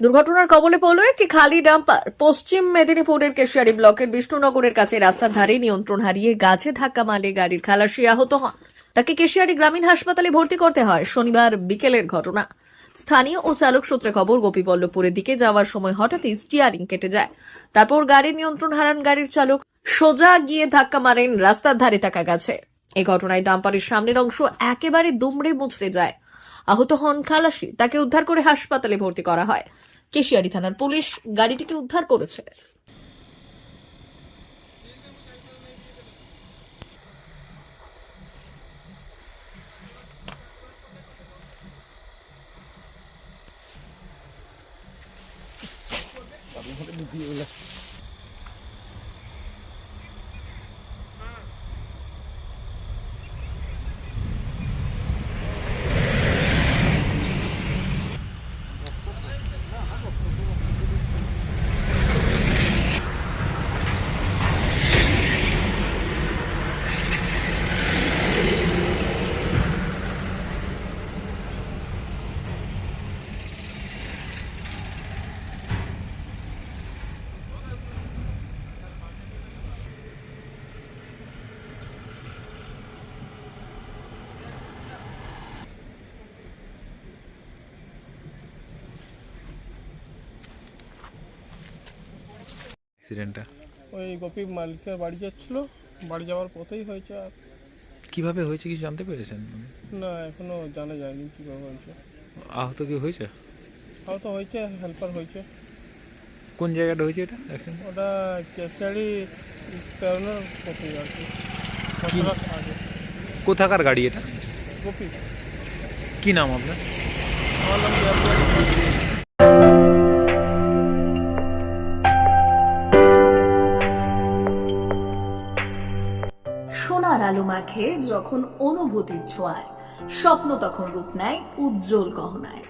দুর্ঘটনার কবলে পড়ল একটি খালি ডাম্পার। পশ্চিম মেদিনীপুরের কেশিয়ারি ব্লকের বিষ্ণুনগরের কাছে রাস্তার ধারে নিয়ন্ত্রণ হারিয়ে গাছে ধাক্কা মারলে গাড়ির খালাসি আহত হন। তাকে কেশিয়ারি গ্রামীণ হাসপাতালে ভর্তি করতে হয়। শনিবার বিকেলের ঘটনা। স্থানীয় ও চালক সূত্রে খবর, গোপীবল্লভপুরের দিকে যাওয়ার সময় হঠাৎই স্টিয়ারিং কেটে যায়। তারপর গাড়ির নিয়ন্ত্রণ হারান গাড়ির চালক, সোজা গিয়ে ধাক্কা মারেন রাস্তার ধারে থাকা গাছে। এই ঘটনায় ডাম্পারের সামনের অংশ একেবারে দুমড়ে মুচড়ে যায়। আহত হন খালাসি। তাকে উদ্ধার করে হাসপাতালে ভর্তি করা হয়। কেশিয়ারি থানার পুলিশ গাড়িটিকে উদ্ধার করেছে। অ্যাক্সিডেন্টটা ওই গোপী মালিকের বাড়ি যাচ্ছিল, বাড়ি যাওয়ার পথেই হয়েছে। আর কিভাবে হয়েছে কিছু জানতে পেরেছেন? না, এখনো জানা যায়নি কীভাবে হয়েছে। আহত কি হয়েছে? তাও তো হয়েছে, হেল্পার হয়েছে। কোন জায়গাটা হয়েছে এটা অ্যাক্সিডেন্ট? ওটা কেশিয়ারি পেরোনোর পথেই আর কি, খসড়ার আগে। কোথাকার গাড়ি এটা? গোপী। কি নাম আপনার? আমার নাম দেবদত্ত। সোনার আলো মাখে যখন অনুভূতির ছোঁয়ায়, স্বপ্ন তখন রূপ নেয় উজ্জ্বল গহনায়।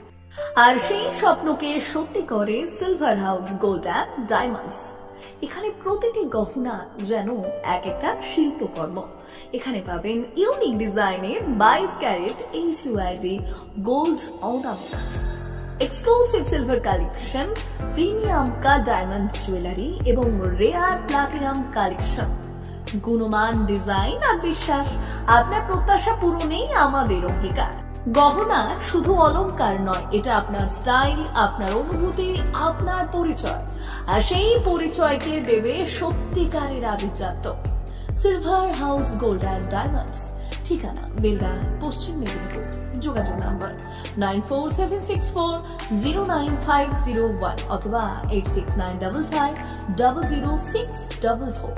আর সেই স্বপ্নকে সত্যি করে silver house gold and diamonds. এখানে প্রতিটি গহনা যেন এক একটা শিল্পকর্ম। এখানে পাবেন ইউনিক ডিজাইনের 22 carat HUID gold ornaments, exclusive silver collection, premium cut diamond jewellery এবং রেয়ার প্লাটিনাম কালেকশন। গুণমান, ডিজাইন আর বিশ্বাস, আপনার প্রত্যাশা পূরণেই আমাদের অঙ্গীকার। গহনা শুধু অলংকার নয়, এটা আপনার স্টাইল, আপনার অনুভূতি, আপনার পরিচয়। আর সেই পরিচয়কে দেবে সত্যিকারের আভিজাত্য। Silver house gold and diamonds, ঠিকানা বেলদা, পশ্চিম মেদিনীপুর। যোগাযোগ নাম্বার 9476409501 অথবা 8695500644।